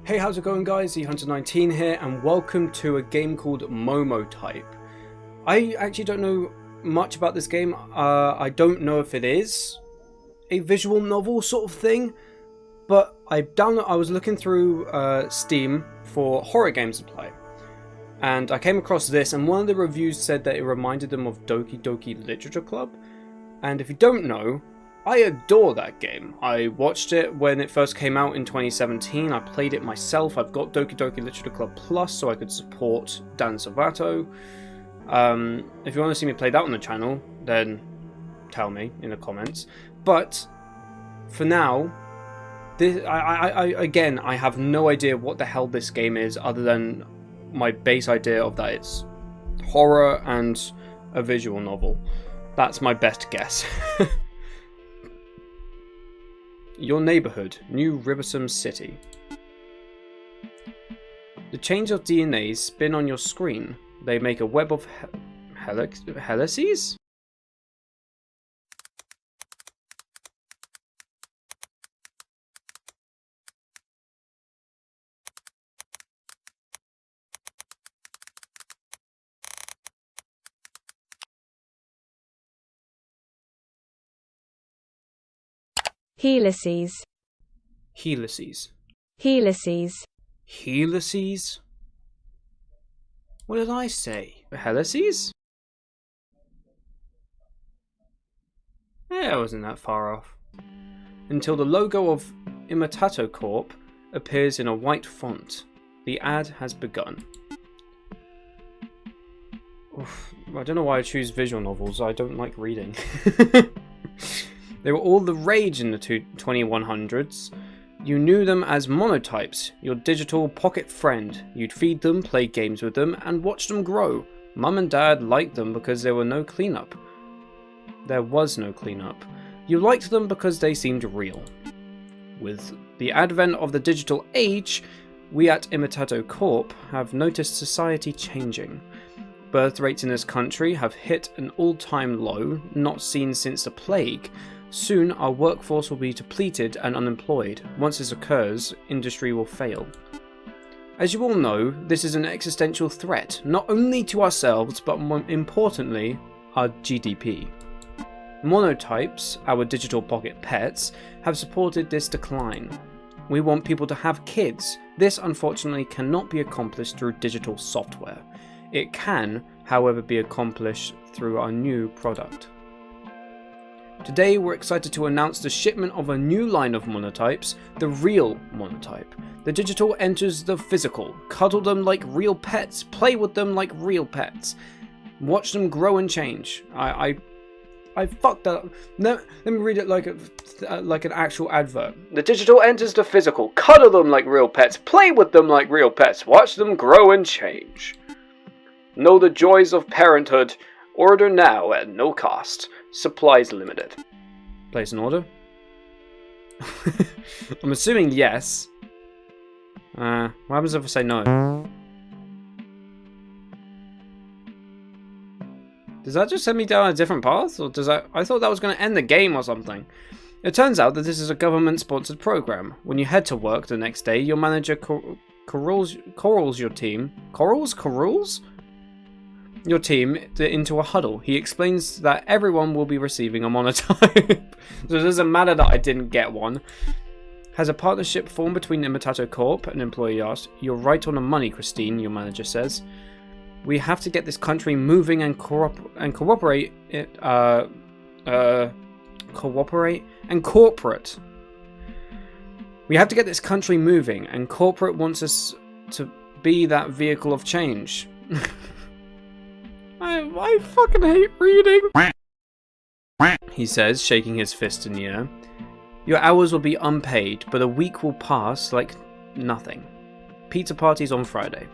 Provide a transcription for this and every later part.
Hey, how's it going guys? eHunter19 here and welcome to a game called Momotype. I actually don't know much about this game. I don't know if it is a visual novel sort of thing, but I was looking through Steam for horror games to play. And I came across this, and one of the reviews said that it reminded them of Doki Doki Literature Club. And if you don't know, I adore that game. I watched it when it first came out in 2017. I played it myself. I've got Doki Doki Literature Club Plus so I could support Dan Salvato. If you want to see me play that on the channel, then tell me in the comments. But for now, I have no idea what the hell this game is other than my base idea of that it's horror and a visual novel. That's my best guess. Your neighborhood, New Riversome City. The chains of DNA spin on your screen. They make a web of helices? Helices. Helices. Helices. Helices? What did I say? Helices? Yeah, I wasn't that far off. Until the logo of Imitato Corp appears in a white font. The ad has begun. Oof, I don't know why I choose visual novels. I don't like reading. They were all the rage in the 2100s. You knew them as monotypes, your digital pocket friend. You'd feed them, play games with them, and watch them grow. Mum and Dad liked them because there was no cleanup. You liked them because they seemed real. With the advent of the digital age, we at Imitato Corp have noticed society changing. Birth rates in this country have hit an all-time low, not seen since the plague. Soon, our workforce will be depleted and unemployed. Once this occurs, industry will fail. As you all know, this is an existential threat, not only to ourselves, but more importantly, our GDP. Monotypes, our digital pocket pets, have supported this decline. We want people to have kids. This, unfortunately, cannot be accomplished through digital software. It can, however, be accomplished through our new product. Today we're excited to announce the shipment of a new line of monotypes, the real monotype. The digital enters the physical. Cuddle them like real pets, play with them like real pets. Watch them grow and change. I fucked that up. No, let me read it like an actual advert. The digital enters the physical. Cuddle them like real pets, play with them like real pets. Watch them grow and change. Know the joys of parenthood. Order now at no cost. Supplies limited. Place an order? I'm assuming yes. What happens if I say no? Does that just send me down a different path? Or does that... I thought that was going to end the game or something. It turns out that this is a government-sponsored program. When you head to work the next day, your manager corrals your team. Corrals? Your team into a huddle. He explains that everyone will be receiving a monotype. So it doesn't matter that I didn't get one. Has a partnership formed between Imitato Corp and employee asked. You're right on the money, Christine, your manager says. We have to get this country moving and cooperate. Cooperate and corporate. We have to get this country moving, and corporate wants us to be that vehicle of change. I fucking hate reading, he says, shaking his fist in the air. Your hours will be unpaid, but a week will pass like nothing. Pizza parties on Friday.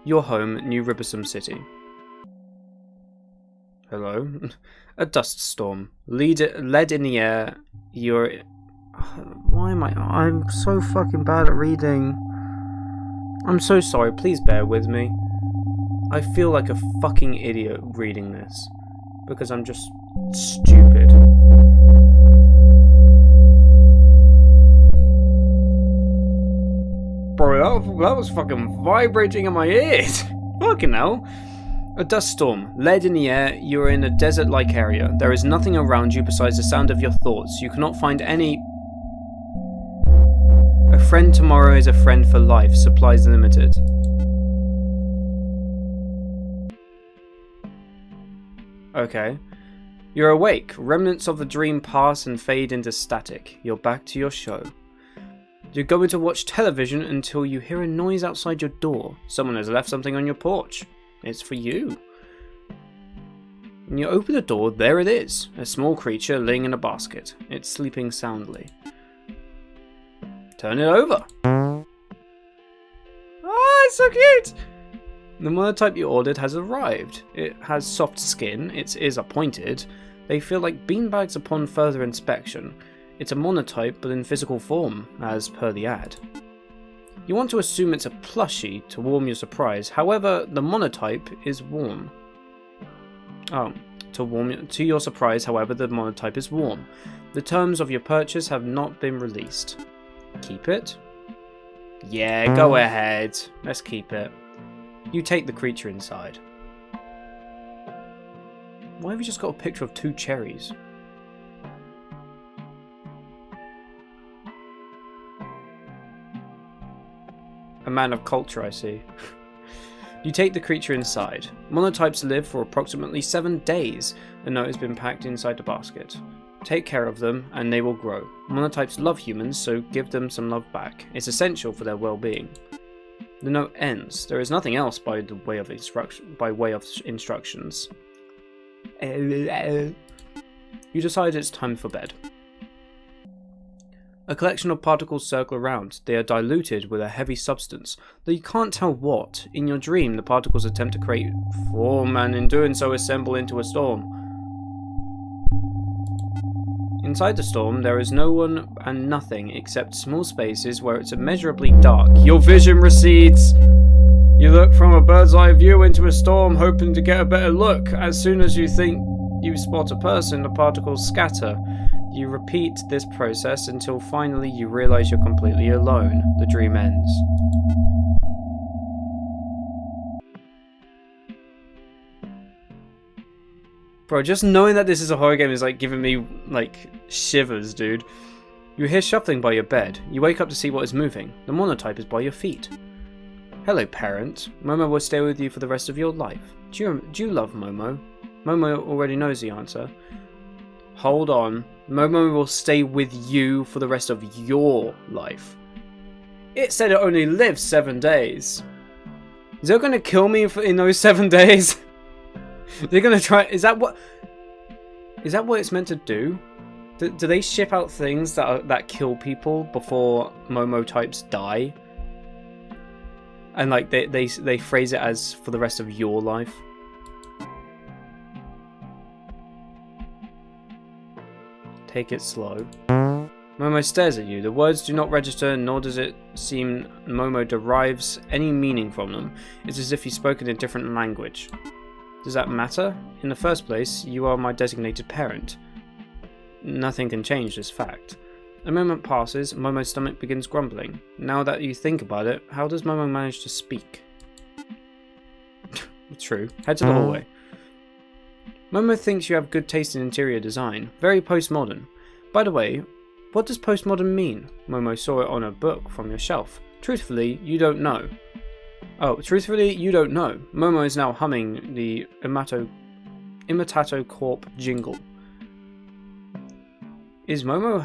Your home, New Riversome City. Hello? A dust storm. Lead in the air. Why am I... I'm so fucking bad at reading. I'm so sorry, please bear with me. I feel like a fucking idiot reading this, because I'm just stupid. that was fucking vibrating in my ears. Fucking hell. A dust storm. Lead in the air. You are in a desert-like area. There is nothing around you besides the sound of your thoughts. You cannot find any... A friend tomorrow is a friend for life. Supplies limited. Okay. You're awake. Remnants of the dream pass and fade into static. You're back to your show. You're going to watch television until you hear a noise outside your door. Someone has left something on your porch. It's for you. When you open the door, there it is. A small creature laying in a basket. It's sleeping soundly. Turn it over. Oh, it's so cute! The monotype you ordered has arrived. It has soft skin, its ears are pointed. They feel like beanbags upon further inspection. It's a monotype but in physical form, as per the ad. You want to assume it's a plushie to warm your surprise, however, the monotype is warm. To your surprise, however, the monotype is warm. The terms of your purchase have not been released. Keep it? Yeah, go ahead. Let's keep it. You take the creature inside. Why have you just got a picture of 2 cherries? A man of culture, I see. You take the creature inside. Monotypes live for approximately 7 days. A note has been packed inside the basket. Take care of them, and they will grow. Monotypes love humans, so give them some love back. It's essential for their well-being. The note ends. There is nothing else by way of instructions. You decide it's time for bed. A collection of particles circle around. They are diluted with a heavy substance, though you can't tell what. In your dream, the particles attempt to create form, and in doing so assemble into a storm. Inside the storm, there is no one and nothing except small spaces where it's immeasurably dark. Your vision recedes! You look from a bird's eye view into a storm, hoping to get a better look. As soon as you think you spot a person, the particles scatter. You repeat this process until finally you realize you're completely alone. The dream ends. Bro, just knowing that this is a horror game is like giving me like shivers, dude. You hear shuffling by your bed. You wake up to see what is moving. The monotype is by your feet. Hello, parent. Momo will stay with you for the rest of your life. Do you love Momo? Momo already knows the answer. Hold on. Momo will stay with you for the rest of your life. It said it only lives 7 days. Is it going to kill me in those 7 days? They're going to try... Is that what it's meant to do? Do they ship out things that kill people before Momo types die? And like they phrase it as for the rest of your life? Take it slow. Momo stares at you. The words do not register, nor does it seem Momo derives any meaning from them. It's as if he spoke in a different language. Does that matter? In the first place, you are my designated parent. Nothing can change this fact. A moment passes, Momo's stomach begins grumbling. Now that you think about it, how does Momo manage to speak? True. Head to the hallway. Momo thinks you have good taste in interior design. Very postmodern. By the way, what does postmodern mean? Momo saw it on a book from your shelf. Truthfully, you don't know. Truthfully, you don't know. Momo is now humming the Imitato Corp jingle. Is Momo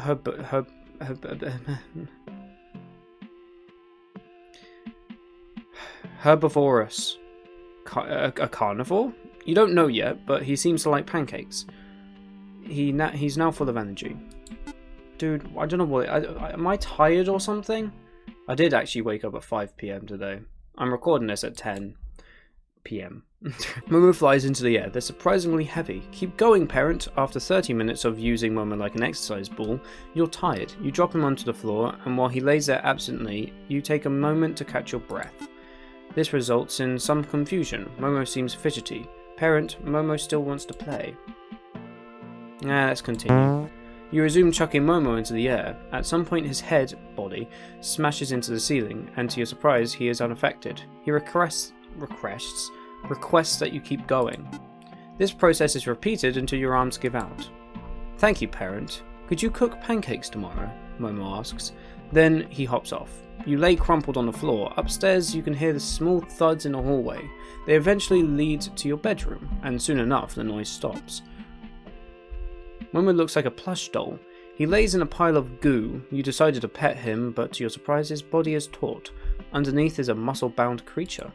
herbivorous? A carnivore? You don't know yet, but he seems to like pancakes. He's now full of energy. Dude, I don't know what... am I tired or something? I did actually wake up at 5 PM today. I'm recording this at 10 PM. Momo flies into the air. They're surprisingly heavy. Keep going, parent. After 30 minutes of using Momo like an exercise ball, you're tired. You drop him onto the floor, and while he lays there absently, you take a moment to catch your breath. This results in some confusion. Momo seems fidgety. Parent, Momo still wants to play. Let's continue. You resume chucking Momo into the air. At some point his body, smashes into the ceiling, and to your surprise, he is unaffected. He requests that you keep going. This process is repeated until your arms give out. Thank you, parent. Could you cook pancakes tomorrow? Momo asks. Then he hops off. You lay crumpled on the floor. Upstairs you can hear the small thuds in the hallway. They eventually lead to your bedroom, and soon enough the noise stops. Momo looks like a plush doll. He lays in a pile of goo. You decided to pet him, but to your surprise his body is taut. Underneath is a muscle-bound creature.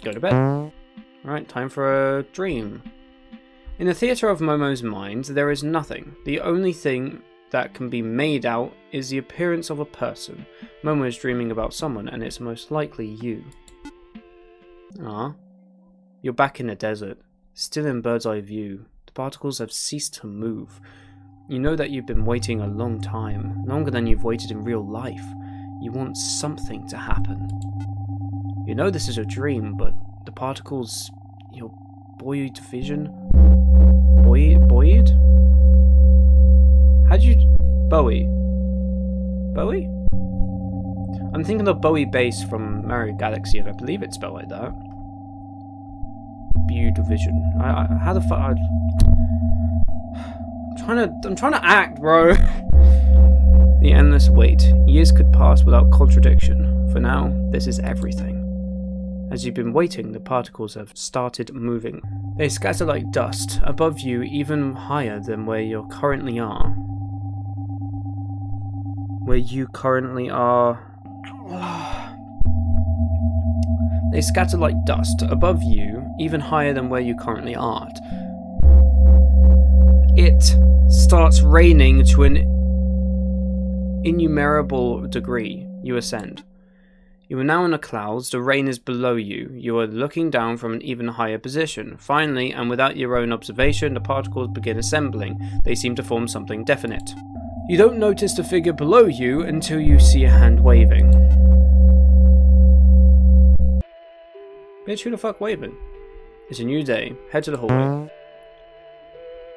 Go to bed. Right, time for a dream. In the theatre of Momo's mind, there is nothing. The only thing that can be made out is the appearance of a person. Momo is dreaming about someone, and it's most likely you. Ah. You're back in the desert, still in bird's eye view. The particles have ceased to move. You know that you've been waiting a long time, longer than you've waited in real life. You want something to happen. You know this is a dream, but the particles, your buoyed vision... Buoyed? How'd you... Bowie? Bowie? I'm thinking of Bowie bass from Mario Galaxy, and I believe it's spelled like that. Buoyed vision. How the fuck... I'm trying to act, bro. The endless wait. Years could pass without contradiction. For now, this is everything. As you've been waiting, the particles have started moving. They scatter like dust, above you, even higher than where you currently are. Where you currently are... They scatter like dust, above you, even higher than where you currently are. It starts raining to an innumerable degree. You ascend. You are now in the clouds, the rain is below you. You are looking down from an even higher position. Finally, and without your own observation, the particles begin assembling. They seem to form something definite. You don't notice the figure below you until you see a hand waving. Bitch, who the fuck waving? It's a new day. Head to the hallway.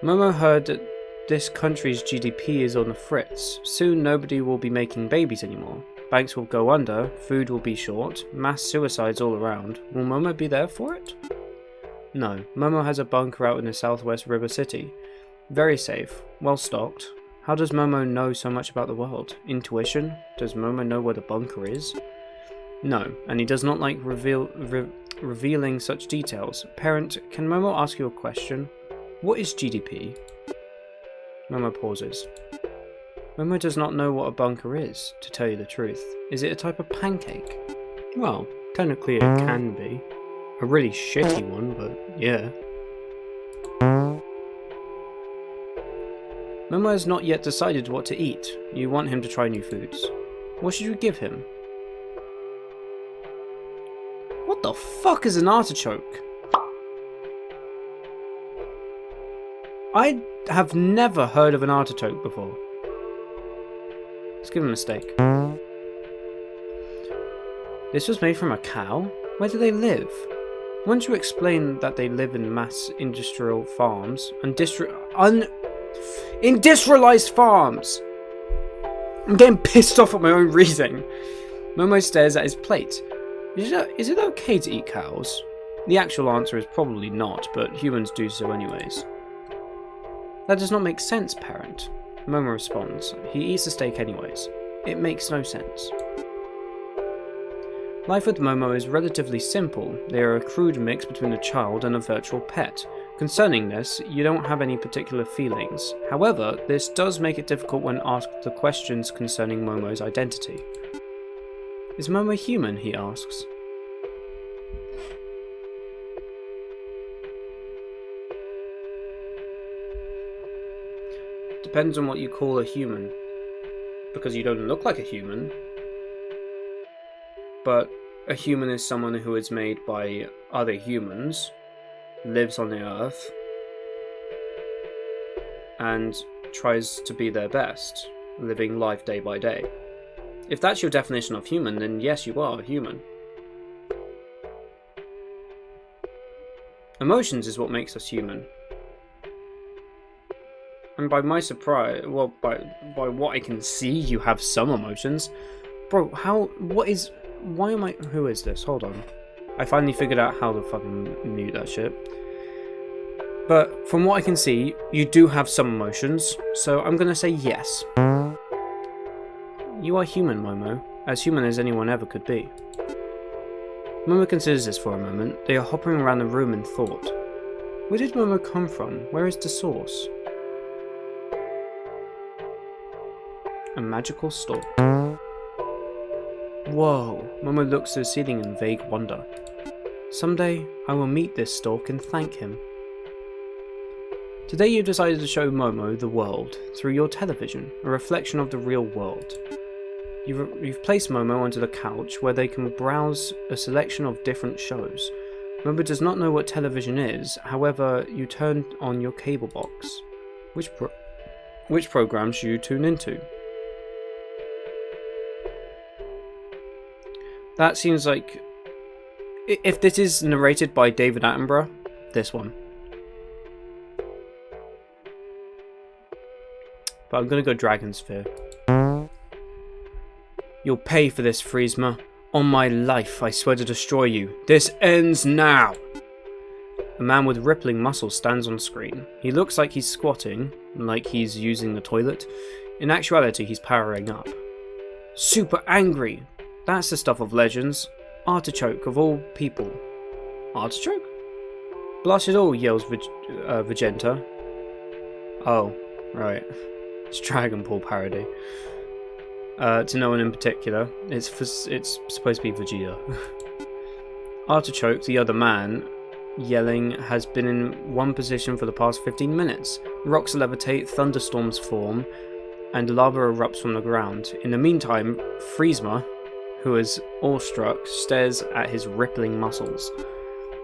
Momo heard that this country's GDP is on the fritz. Soon nobody will be making babies anymore. Banks will go under, food will be short, mass suicides all around. Will Momo be there for it? No, Momo has a bunker out in the southwest River City. Very safe, well stocked. How does Momo know so much about the world? Intuition? Does Momo know where the bunker is? No, and he does not like revealing such details. Parent, can Momo ask you a question? What is GDP? Momo pauses. Momo does not know what a bunker is, to tell you the truth. Is it a type of pancake? Well, technically it can be. A really shitty one, but yeah. Momo has not yet decided what to eat. You want him to try new foods. What should you give him? What the fuck is an artichoke? I have never heard of an artichoke before. Let's give him a steak. This was made from a cow? Where do they live? Once you explain that they live in mass industrial farms, industrialized farms! I'm getting pissed off at my own reading. Momo stares at his plate. Is it okay to eat cows? The actual answer is probably not, but humans do so anyways. That does not make sense, parent. Momo responds. He eats the steak anyways. It makes no sense. Life with Momo is relatively simple. They are a crude mix between a child and a virtual pet. Concerning this, you don't have any particular feelings. However, this does make it difficult when asked the questions concerning Momo's identity. Is Momo human? He asks. Depends on what you call a human. Because you don't look like a human. But a human is someone who is made by other humans, lives on the earth, and tries to be their best, living life day by day. If that's your definition of human, then yes, you are a human. Emotions is what makes us human. And by my surprise, well, by what I can see, you have some emotions. Bro, who is this? Hold on. I finally figured out how to fucking mute that shit. But from what I can see, you do have some emotions, so I'm gonna say yes. You are human, Momo. As human as anyone ever could be. Momo considers this for a moment. They are hopping around the room in thought. Where did Momo come from? Where is the source? A magical stalk. Whoa! Momo looks to the ceiling in vague wonder. Someday, I will meet this stalk and thank him. Today you've decided to show Momo the world through your television, a reflection of the real world. You've placed Momo onto the couch where they can browse a selection of different shows. Momo does not know what television is, however, you turn on your cable box. Which program should you tune into? That seems like... If this is narrated by David Attenborough, this one. But I'm gonna go Dragon Sphere. You'll pay for this, Friesma. On my life, I swear to destroy you. This ends now! A man with rippling muscles stands on screen. He looks like he's squatting, like he's using the toilet. In actuality, he's powering up. Super angry! That's the stuff of legends. Artichoke, of all people. Artichoke? Blush it all, yells Vegeta. Oh, right. It's Dragon Ball parody. To no one in particular, it's supposed to be Vegeta. Artichoke, the other man, yelling, has been in one position for the past 15 minutes. Rocks levitate, thunderstorms form, and lava erupts from the ground. In the meantime, Friesma, who is awestruck, stares at his rippling muscles.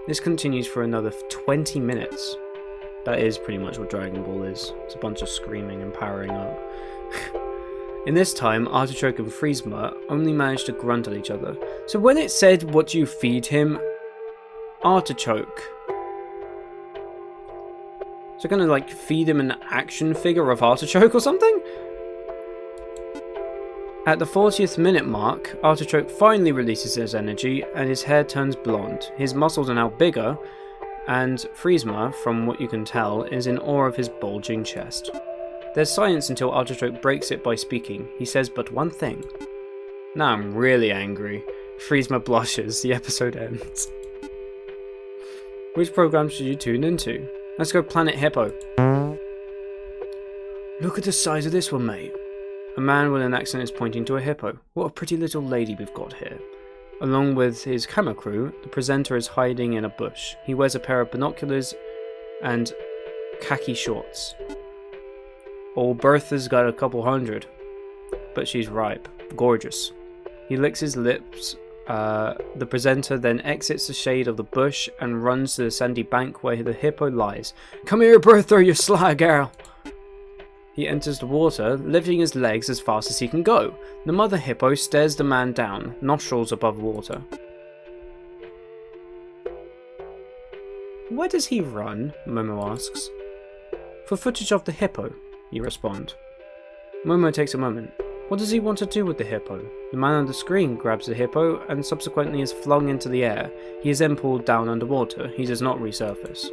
This continues for another 20 minutes. That is pretty much what Dragon Ball is. It's a bunch of screaming and powering up. In this time, Artichoke and Friesma only managed to grunt at each other. So when it said, what do you feed him? Artichoke. So gonna like feed him an action figure of Artichoke or something? At the 40th minute mark, Artichoke finally releases his energy and his hair turns blonde. His muscles are now bigger, and Friesma, from what you can tell, is in awe of his bulging chest. There's silence until Artichoke breaks it by speaking. He says but one thing. Now I'm really angry. Friesma blushes. The episode ends. Which program should you tune into? Let's go Planet Hippo. Look at the size of this one, mate. A man with an accent is pointing to a hippo. What a pretty little lady we've got here. Along with his camera crew, the presenter is hiding in a bush. He wears a pair of binoculars and khaki shorts. Old Bertha's got a couple hundred, but she's ripe, gorgeous. He licks his lips. The presenter then exits the shade of the bush and runs to the sandy bank where the hippo lies. Come here, Bertha, you sly girl! He enters the water, lifting his legs as fast as he can go. The mother hippo stares the man down, nostrils above water. Where does he run? Momo asks. For footage of the hippo, you respond. Momo takes a moment. What does he want to do with the hippo? The man on the screen grabs the hippo and subsequently is flung into the air. He is then pulled down underwater. He does not resurface.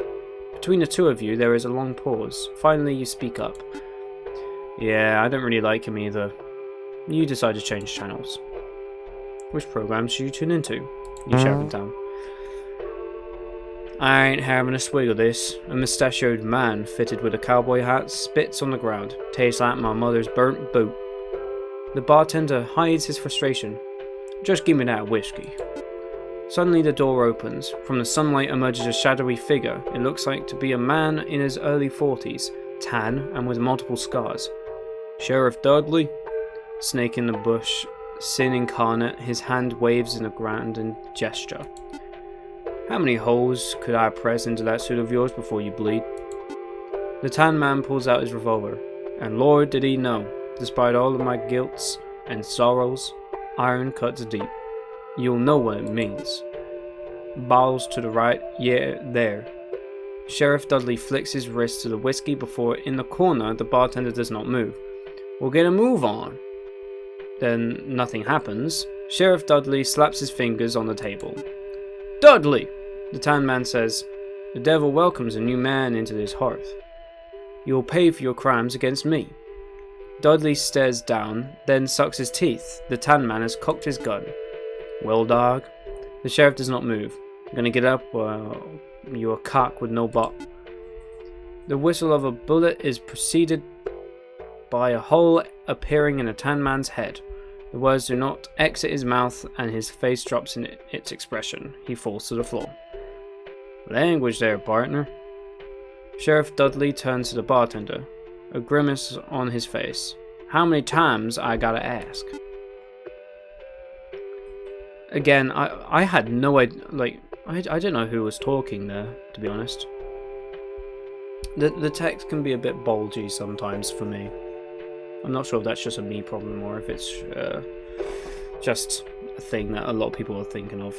Between the two of you, there is a long pause. Finally, you speak up. Yeah, I don't really like him either. You decide to change channels. Which programs should you tune into? You shout them down. I ain't having a swig of this. A mustachioed man fitted with a cowboy hat spits on the ground. Tastes like my mother's burnt boot. The bartender hides his frustration. Just give me that whiskey. Suddenly the door opens. From the sunlight emerges a shadowy figure. It looks like to be a man in his early 40s, tan and with multiple scars. Sheriff Dudley? Snake in the bush, sin incarnate, his hand waves in a grand gesture. How many holes could I press into that suit of yours before you bleed? The tan man pulls out his revolver, and Lord did he know, despite all of my guilts and sorrows, iron cuts deep. You'll know what it means. Balls to the right, yeah, there. Sheriff Dudley flicks his wrist to the whiskey before, in the corner, the bartender does not move. We'll get a move on. Then nothing happens. Sheriff Dudley slaps his fingers on the table. Dudley! The tan man says, the devil welcomes a new man into this hearth. You will pay for your crimes against me. Dudley stares down, then sucks his teeth. The tan man has cocked his gun. Well, dog. The sheriff does not move. I'm gonna get up, you're a cock with no butt. The whistle of a bullet is preceded by a hole appearing in a tan man's head. The words do not exit his mouth, and his face drops in its expression. He falls to the floor. Language there, partner. Sheriff Dudley turns to the bartender, a grimace on his face. How many times I gotta ask? Again, I had no idea, like, I didn't know who was talking there, to be honest. The text can be a bit bulgy sometimes for me. I'm not sure if that's just a me problem or if it's just a thing that a lot of people are thinking of.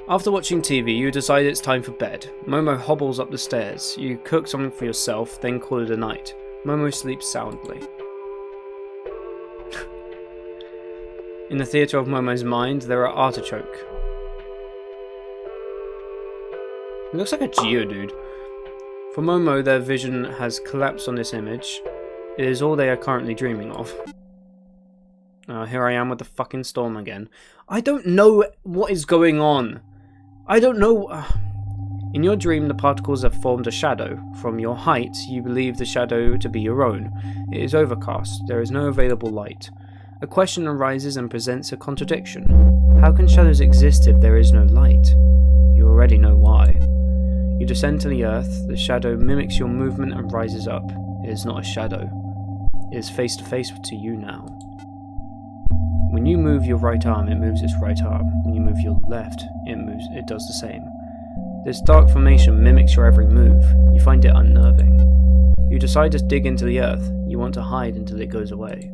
After watching TV, you decide it's time for bed. Momo hobbles up the stairs. You cook something for yourself, then call it a night. Momo sleeps soundly. In the theatre of Momo's mind, there are artichoke. It looks like a Geodude. For Momo, their vision has collapsed on this image. It is all they are currently dreaming of. Here I am with the fucking storm again. I don't know what is going on. I don't know. In your dream, the particles have formed a shadow. From your height, you believe the shadow to be your own. It is overcast. There is no available light. A question arises and presents a contradiction. How can shadows exist if there is no light? You already know why. You descend to the earth. The shadow mimics your movement and rises up. It is not a shadow. It is face to face to you now. When you move your right arm, it moves its right arm. When you move your left, it does the same. This dark formation mimics your every move. You find it unnerving. You decide to dig into the earth. You want to hide until it goes away.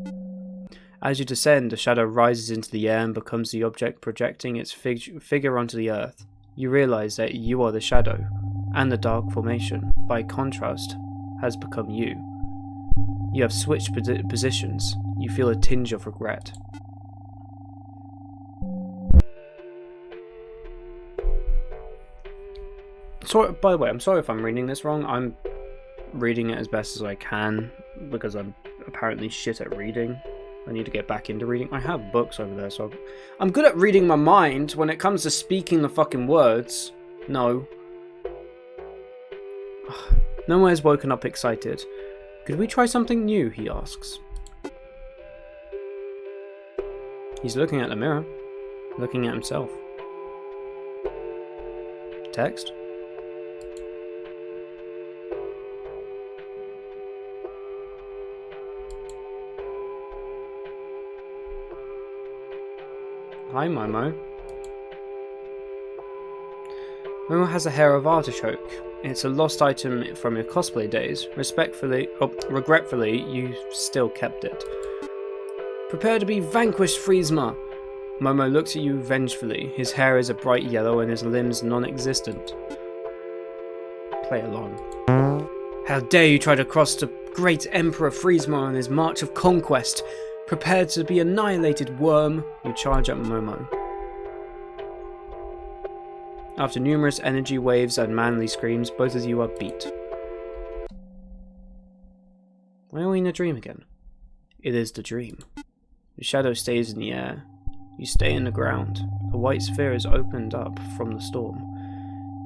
As you descend, the shadow rises into the air and becomes the object projecting its figure onto the earth. You realize that you are the shadow, and the dark formation, by contrast, has become you. You have switched positions. You feel a tinge of regret. So, by the way, I'm sorry if I'm reading this wrong. I'm reading it as best as I can because I'm apparently shit at reading. I need to get back into reading. I have books over there, so I'm good at reading my mind. When it comes to speaking the fucking words, no. Noah has woken up excited. Could we try something new? He asks. He's looking at the mirror, looking at himself. Text? Hi, Momo. Momo has a hair of artichoke. It's a lost item from your cosplay days. Regretfully, you still kept it. Prepare to be vanquished, Friesma! Momo looks at you vengefully. His hair is a bright yellow and his limbs non-existent. Play along. How dare you try to cross the great Emperor Friesma on his march of conquest! Prepared to be annihilated, worm! You charge at Momo. After numerous energy waves and manly screams, both of you are beat. Why are we in a dream again? It is the dream. The shadow stays in the air. You stay in the ground. A white sphere is opened up from the storm.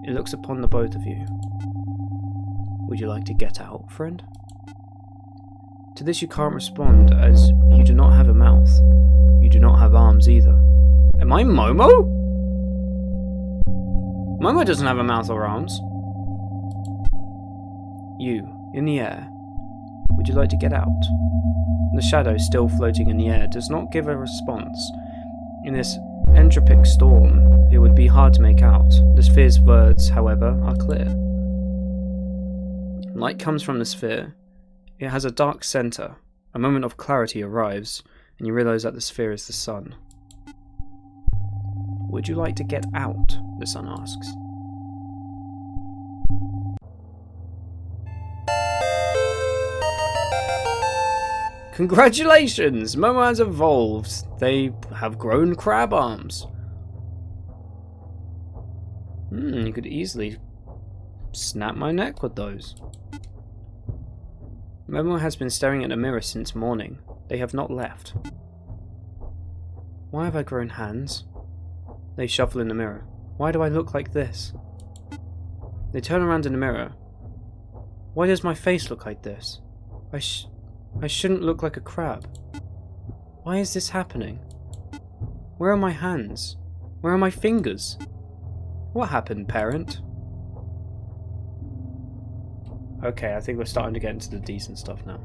It looks upon the both of you. Would you like to get out, friend? To this you can't respond, as you do not have a mouth. You do not have arms either. Am I Momo? Momo doesn't have a mouth or arms. You, in the air. Would you like to get out? The shadow, still floating in the air, does not give a response. In this entropic storm, it would be hard to make out. The sphere's words, however, are clear. Light comes from the sphere. It has a dark centre. A moment of clarity arrives, and you realise that the sphere is the sun. Would you like to get out? The sun asks. Congratulations! Momo has evolved. They have grown crab arms. You could easily snap my neck with those. Momo has been staring at the mirror since morning. They have not left. Why have I grown hands? They shuffle in the mirror. Why do I look like this? They turn around in the mirror. Why does my face look like this? I shouldn't look like a crab. Why is this happening? Where are my hands? Where are my fingers? What happened, parent? Okay, I think we're starting to get into the decent stuff now.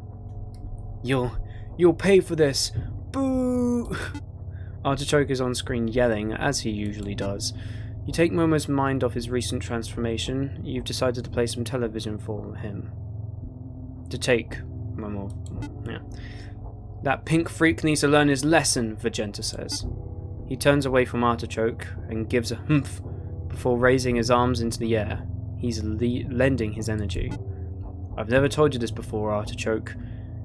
You'll pay for this. Boo! Artichoke is on screen yelling, as he usually does. You take Momo's mind off his recent transformation. You've decided to play some television for him. To take Momo. Yeah. That pink freak needs to learn his lesson, Vegeta says. He turns away from Artichoke and gives a humph before raising his arms into the air. He's lending his energy. I've never told you this before, Artichoke,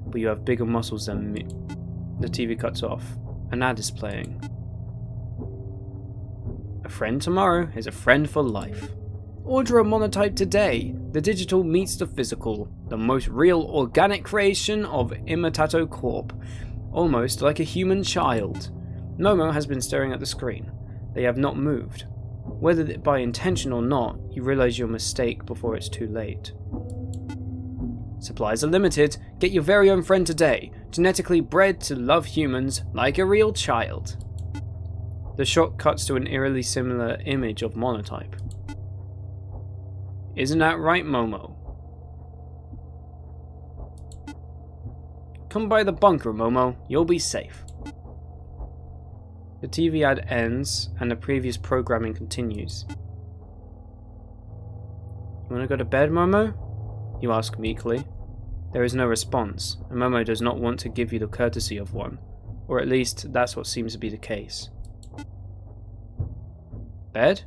but you have bigger muscles than me. The TV cuts off. An ad is playing. A friend tomorrow is a friend for life. Order a Momotype today. The digital meets the physical. The most real organic creation of Imitato Corp. Almost like a human child. Momo has been staring at the screen. They have not moved. Whether by intention or not, you realize your mistake before it's too late. Supplies are limited. Get your very own friend today. Genetically bred to love humans like a real child. The shot cuts to an eerily similar image of Momotype. Isn't that right, Momo? Come by the bunker, Momo. You'll be safe. The TV ad ends and the previous programming continues. You want to go to bed, Momo? You ask meekly. There is no response, and Momo does not want to give you the courtesy of one, or at least that's what seems to be the case. Bed?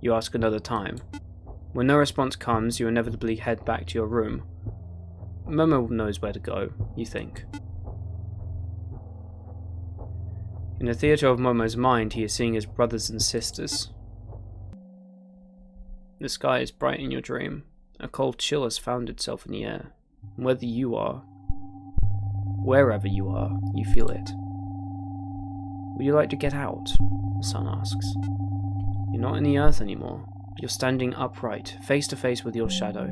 You ask another time. When no response comes, you inevitably head back to your room. Momo knows where to go, you think. In the theatre of Momo's mind, he is seeing his brothers and sisters. The sky is bright in your dream. A cold chill has found itself in the air. Wherever you are, you feel it. Would you like to get out? The sun asks. You're not in the earth anymore. You're standing upright, face to face with your shadow.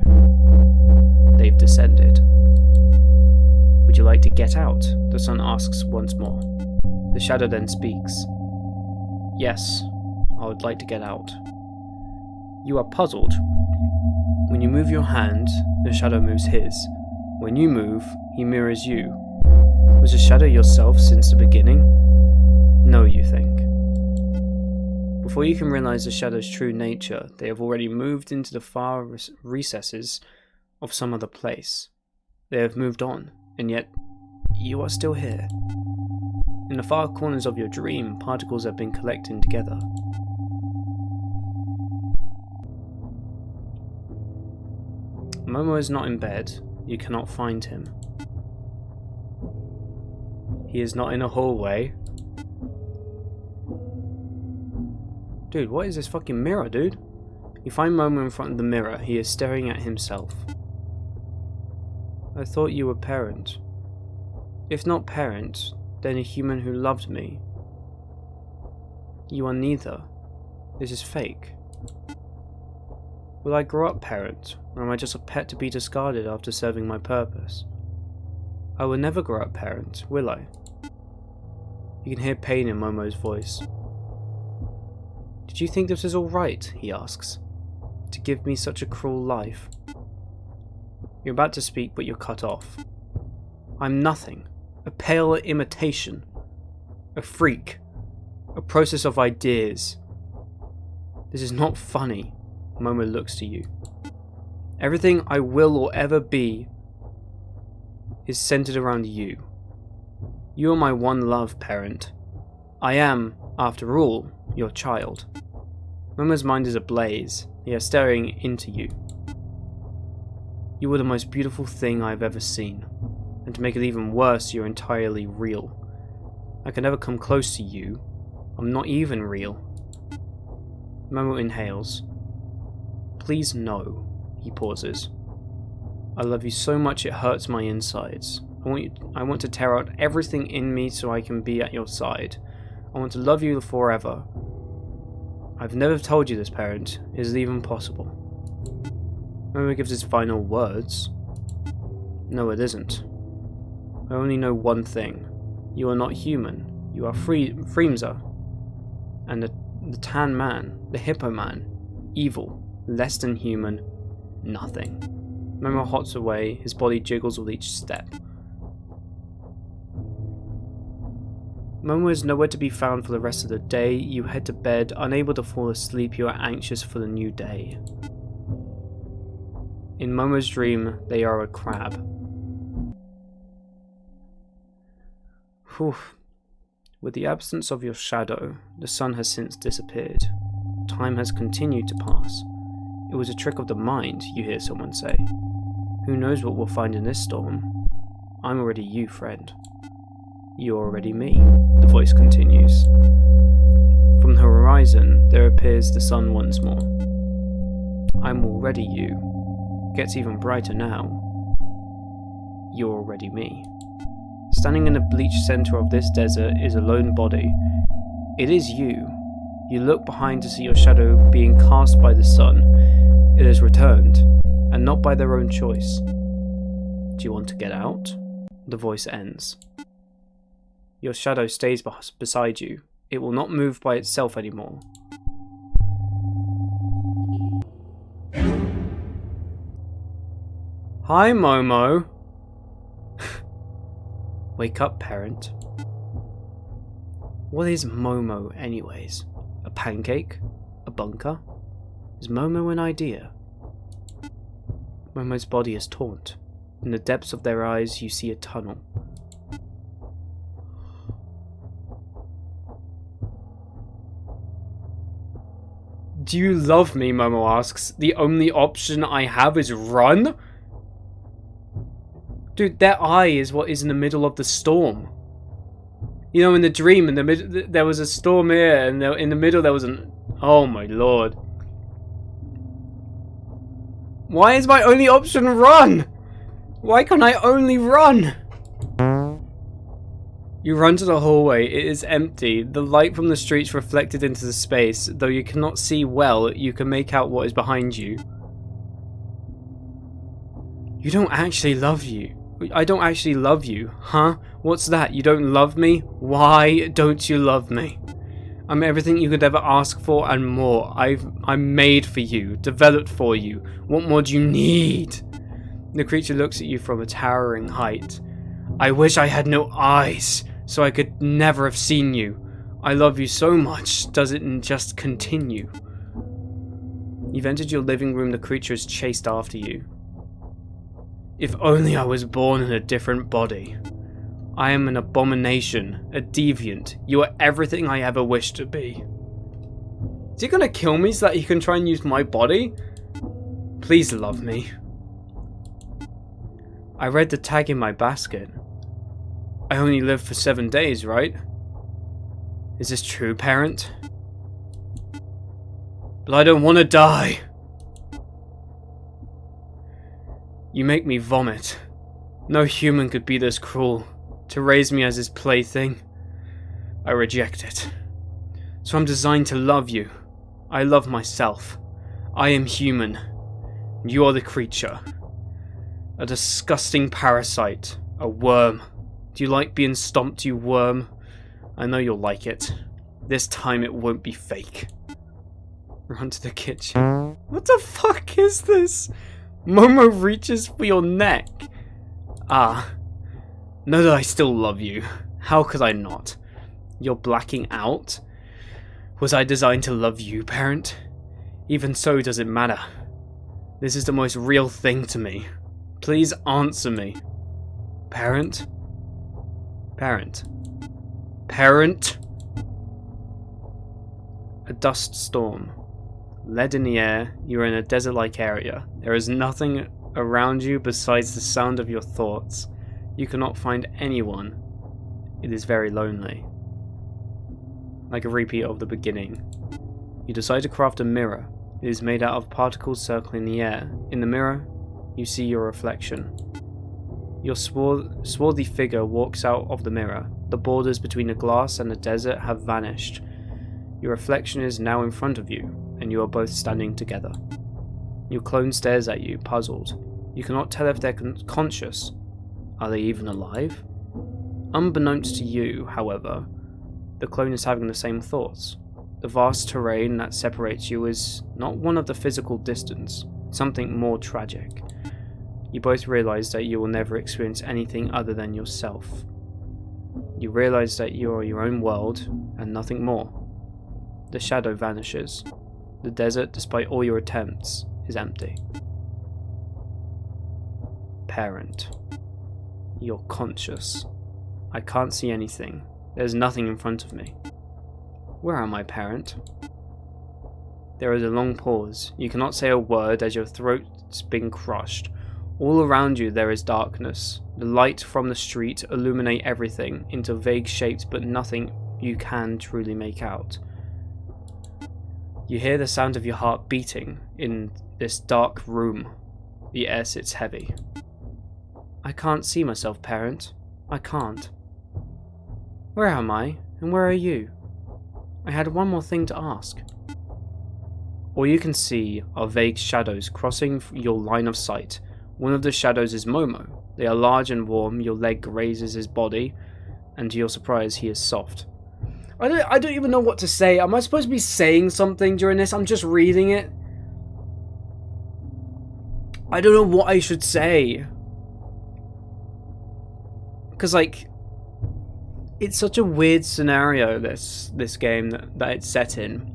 They've descended. Would you like to get out? The sun asks once more. The shadow then speaks. Yes, I would like to get out. You are puzzled. When you move your hand, the shadow moves his. When you move, he mirrors you. Was the shadow yourself since the beginning? No, you think. Before you can realize the shadow's true nature, they have already moved into the far recesses of some other place. They have moved on, and yet you are still here. In the far corners of your dream, particles have been collecting together. Momo is not in bed. You cannot find him. He is not in a hallway. Dude, what is this fucking mirror, dude? You find Momo in front of the mirror. He is staring at himself. I thought you were parent. If not parent, then a human who loved me. You are neither. This is fake. Will I grow up parent, or am I just a pet to be discarded after serving my purpose? I will never grow up parent, will I? You can hear pain in Momo's voice. Did you think this was alright, he asks, to give me such a cruel life? You're about to speak, but you're cut off. I'm nothing, a pale imitation, a freak, a process of ideas. This is not funny. Momo looks to you. Everything I will or ever be is centered around you. You are my one love, parent. I am, after all, your child. Momo's mind is ablaze. They are staring into you. You are the most beautiful thing I have ever seen. And to make it even worse, you're entirely real. I can never come close to you. I'm not even real. Momo inhales. Please no. He pauses. I love you so much it hurts my insides. I want to tear out everything in me so I can be at your side. I want to love you forever. I've never told you this, parent. Is it even possible? Momo gives his final words. No, it isn't. I only know one thing. You are not human. You are Freemza. And the tan man, the hippo man. Evil. Less than human. Nothing. Momo hops away, his body jiggles with each step. Momo is nowhere to be found for the rest of the day. You head to bed, unable to fall asleep, you are anxious for the new day. In Momo's dream, they are a crab. Whew. With the absence of your shadow, the sun has since disappeared. Time has continued to pass. It was a trick of the mind, you hear someone say. Who knows what we'll find in this storm? I'm already you, friend. You're already me, the voice continues. From the horizon, there appears the sun once more. I'm already you. Gets even brighter now. You're already me. Standing in the bleached center of this desert is a lone body. It is you. You look behind to see your shadow being cast by the sun. It has returned, and not by their own choice. Do you want to get out? The voice ends. Your shadow stays beside you. It will not move by itself anymore. Hi, Momo. Wake up, parent. What is Momo, anyways? A pancake? A bunker? Is Momo an idea? Momo's body is taunt. In the depths of their eyes, you see a tunnel. Do you love me? Momo asks. The only option I have is run? Dude, their eye is what is in the middle of the storm. You know, in the dream, in the middle, there was a storm here, and in the middle there was an... Oh my lord. Why is my only option run? Why can't I only run? You run to the hallway. It is empty. The light from the streets reflected into the space. Though you cannot see well, you can make out what is behind you. You don't actually love you. I don't actually love you. Huh? What's that? You don't love me? Why don't you love me? I'm everything you could ever ask for and more. I'm made for you. Developed for you. What more do you need? The creature looks at you from a towering height. I wish I had no eyes, so I could never have seen you. I love you so much. Does it just continue? You've entered your living room. The creature is chased after you. If only I was born in a different body. I am an abomination, a deviant. You are everything I ever wished to be. Is he gonna kill me so that he can try and use my body? Please love me. I read the tag in my basket. I only lived for 7 days, right? Is this true, parent? But I don't want to die. You make me vomit. No human could be this cruel, to raise me as his plaything. I reject it. So I'm designed to love you. I love myself. I am human. You are the creature. A disgusting parasite. A worm. Do you like being stomped, you worm? I know you'll like it. This time it won't be fake. Run to the kitchen. What the fuck is this? Momo reaches for your neck. Ah. Know that I still love you. How could I not? You're blacking out? Was I designed to love you, parent? Even so, does it matter? This is the most real thing to me. Please answer me. Parent? Parent? Parent? A dust storm. Lead in the air, you are in a desert-like area. There is nothing around you besides the sound of your thoughts. You cannot find anyone. It is very lonely. Like a repeat of the beginning. You decide to craft a mirror. It is made out of particles circling the air. In the mirror, you see your reflection. Your swarthy figure walks out of the mirror. The borders between the glass and the desert have vanished. Your reflection is now in front of you, and you are both standing together. Your clone stares at you, puzzled. You cannot tell if they're conscious. Are they even alive? Unbeknownst to you, however, the clone is having the same thoughts. The vast terrain that separates you is not one of the physical distance, something more tragic. You both realize that you will never experience anything other than yourself. You realize that you are your own world and nothing more. The shadow vanishes. The desert, despite all your attempts, is empty. Parent. You're conscious. I can't see anything. There's nothing in front of me. Where am I, parent? There is a long pause. You cannot say a word as your throat's been crushed. All around you there is darkness. The light from the street illuminate everything into vague shapes, but nothing you can truly make out. You hear the sound of your heart beating in this dark room. The air sits heavy. I can't see myself, parent. I can't. Where am I, and where are you? I had one more thing to ask. All you can see are vague shadows crossing your line of sight. One of the shadows is Momo. They are large and warm. Your leg grazes his body, and to your surprise, he is soft. I don't even know what to say. Am I supposed to be saying something during this? I'm just reading it. I don't know what I should say. Because, like, it's such a weird scenario, this game that it's set in.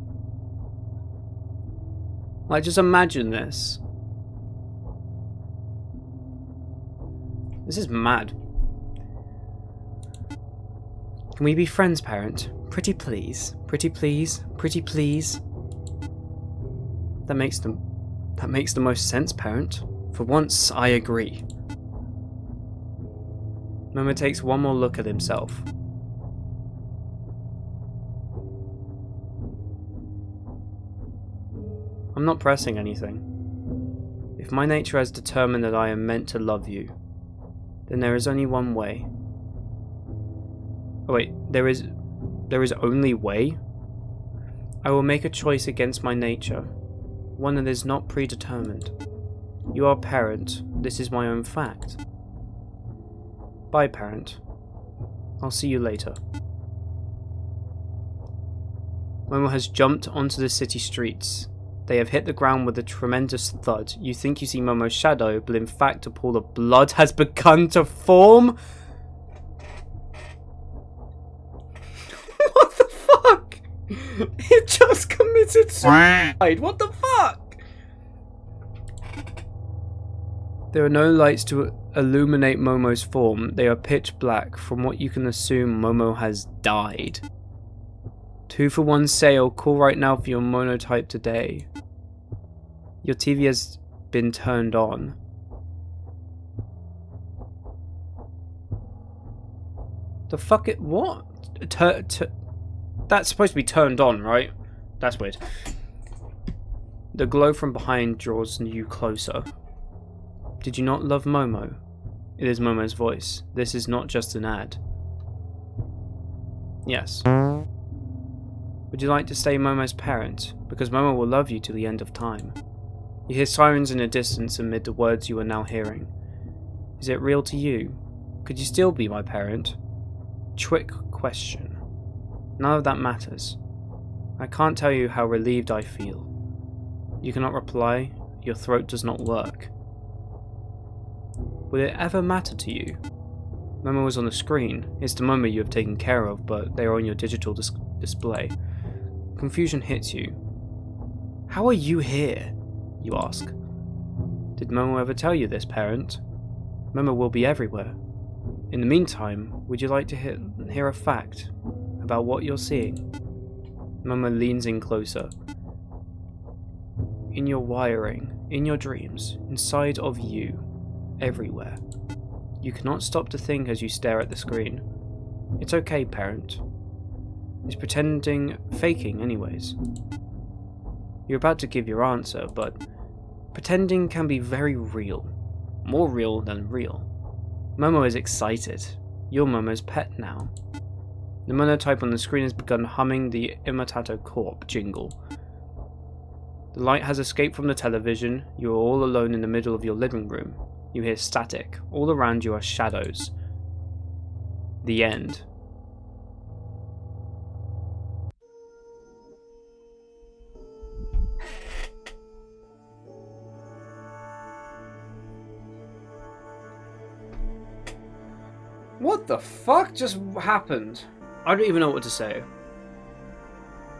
Like, just imagine this. This is mad. Can we be friends, parent? Pretty please. Pretty please. Pretty please. That makes the most sense, parent. For once, I agree. Momo takes one more look at himself. I'm not pressing anything. If my nature has determined that I am meant to love you, then there is only one way. Oh wait, there is only way? I will make a choice against my nature, one that is not predetermined. You are parent, this is my own fact. Bye, parent. I'll see you later. Momo has jumped onto the city streets. They have hit the ground with a tremendous thud. You think you see Momo's shadow, but in fact a pool of blood has begun to form. What the fuck? It just committed suicide. What the fuck? There are no lights to illuminate Momo's form. They are pitch black. From what you can assume, Momo has died. 2-for-1 sale. Call right now for your Momotype today. Your TV has been turned on. The fuck it? What? That's supposed to be turned on, right? That's weird. The glow from behind draws you closer. Did you not love Momo? It is Momo's voice. This is not just an ad. Yes. Would you like to stay Momo's parent? Because Momo will love you to the end of time. You hear sirens in the distance amid the words you are now hearing. Is it real to you? Could you still be my parent? Trick question. None of that matters. I can't tell you how relieved I feel. You cannot reply. Your throat does not work. Will it ever matter to you? Momo was on the screen. It's the Momo you have taken care of, but they are on your digital display. Confusion hits you. How are you here? You ask. Did Momo ever tell you this, parent? Momo will be everywhere. In the meantime, would you like to hear a fact about what you're seeing? Momo leans in closer. In your wiring, in your dreams, inside of you, everywhere. You cannot stop to think as you stare at the screen. It's okay, parent. He's pretending, faking anyways. You're about to give your answer, but pretending can be very real. More real than real. Momo is excited. You're Momo's pet now. The monotype on the screen has begun humming the Imitato Corp jingle. The light has escaped from the television. You are all alone in the middle of your living room. You hear static. All around you are shadows. The end. What the fuck just happened? I don't even know what to say.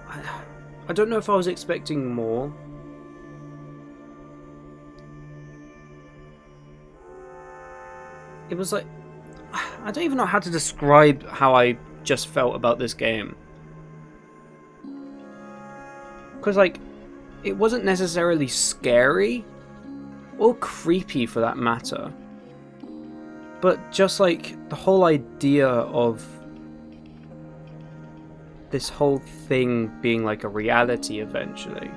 I don't know if I was expecting more. It was like... I don't even know how to describe how I just felt about this game. Because, like, it wasn't necessarily scary or creepy for that matter. But just, like, the whole idea of this whole thing being like a reality eventually.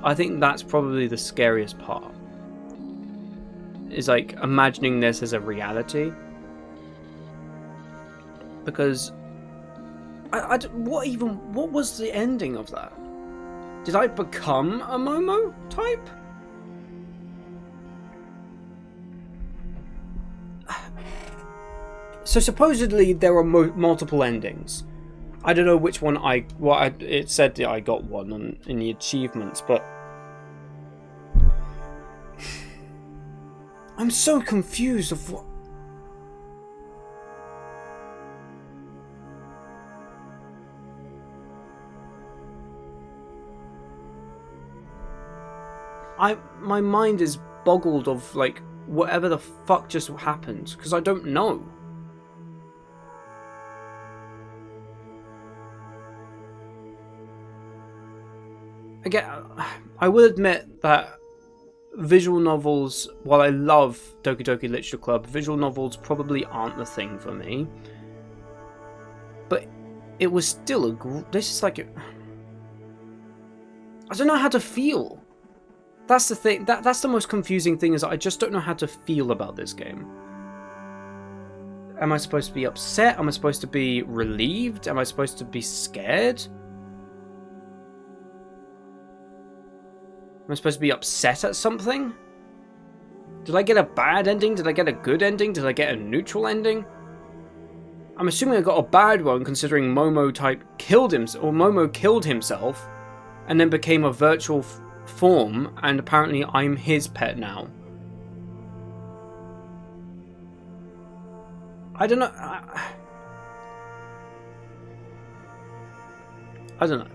I think that's probably the scariest part. Is like imagining this as a reality. Because what was the ending of that? Did I become a Momo type? So supposedly there are multiple endings. I don't know which one it said that I got one in the achievements, but I'm so confused of what. My mind is boggled of like whatever the fuck just happened because I don't know. Again, I will admit that visual novels, while I love Doki Doki Literature Club, visual novels probably aren't the thing for me. But it was still this is like I don't know how to feel. That's the thing. That's the most confusing thing, is that I just don't know how to feel about this game. Am I supposed to be upset? Am I supposed to be relieved? Am I supposed to be scared? Am I supposed to be upset at something? Did I get a bad ending? Did I get a good ending? Did I get a neutral ending? I'm assuming I got a bad one, considering Momotype killed himself, or Momo killed himself, and then became a virtual form, and apparently I'm his pet now. I don't know. I don't know.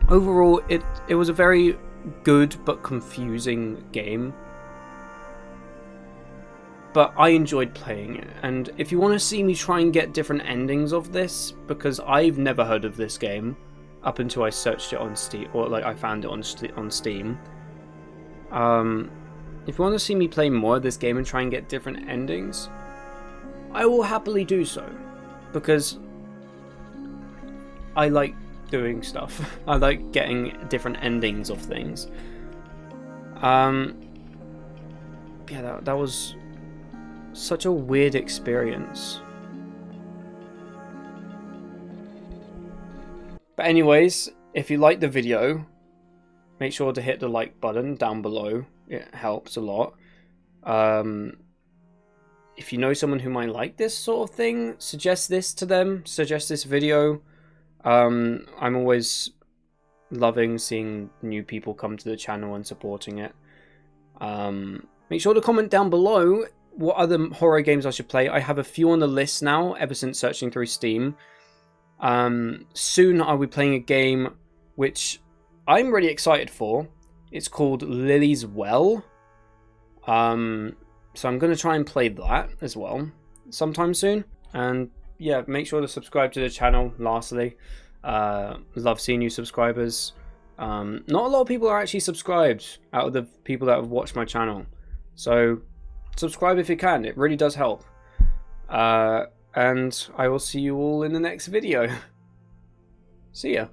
Overall, it was a very good but confusing game. But I enjoyed playing it, and if you want to see me try and get different endings of this, because I've never heard of this game up until I searched it on Steam, or like I found it on Steam. If you want to see me play more of this game and try and get different endings, I will happily do so, because I like doing stuff. I like getting different endings of things. Yeah, that was such a weird experience. But anyways, if you like the video, make sure to hit the like button down below. It helps a lot. If you know someone who might like this sort of thing, suggest this to them. Suggest this video. I'm always loving seeing new people come to the channel and supporting it. Make sure to comment down below what other horror games I should play. I have a few on the list now, ever since searching through Steam. Soon I'll be playing a game which I'm really excited for. It's called Lily's Well. So I'm going to try and play that as well sometime soon. And yeah, make sure to subscribe to the channel, lastly. Love seeing new subscribers. Not a lot of people are actually subscribed out of the people that have watched my channel. So subscribe if you can, it really does help. And I will see you all in the next video. See ya.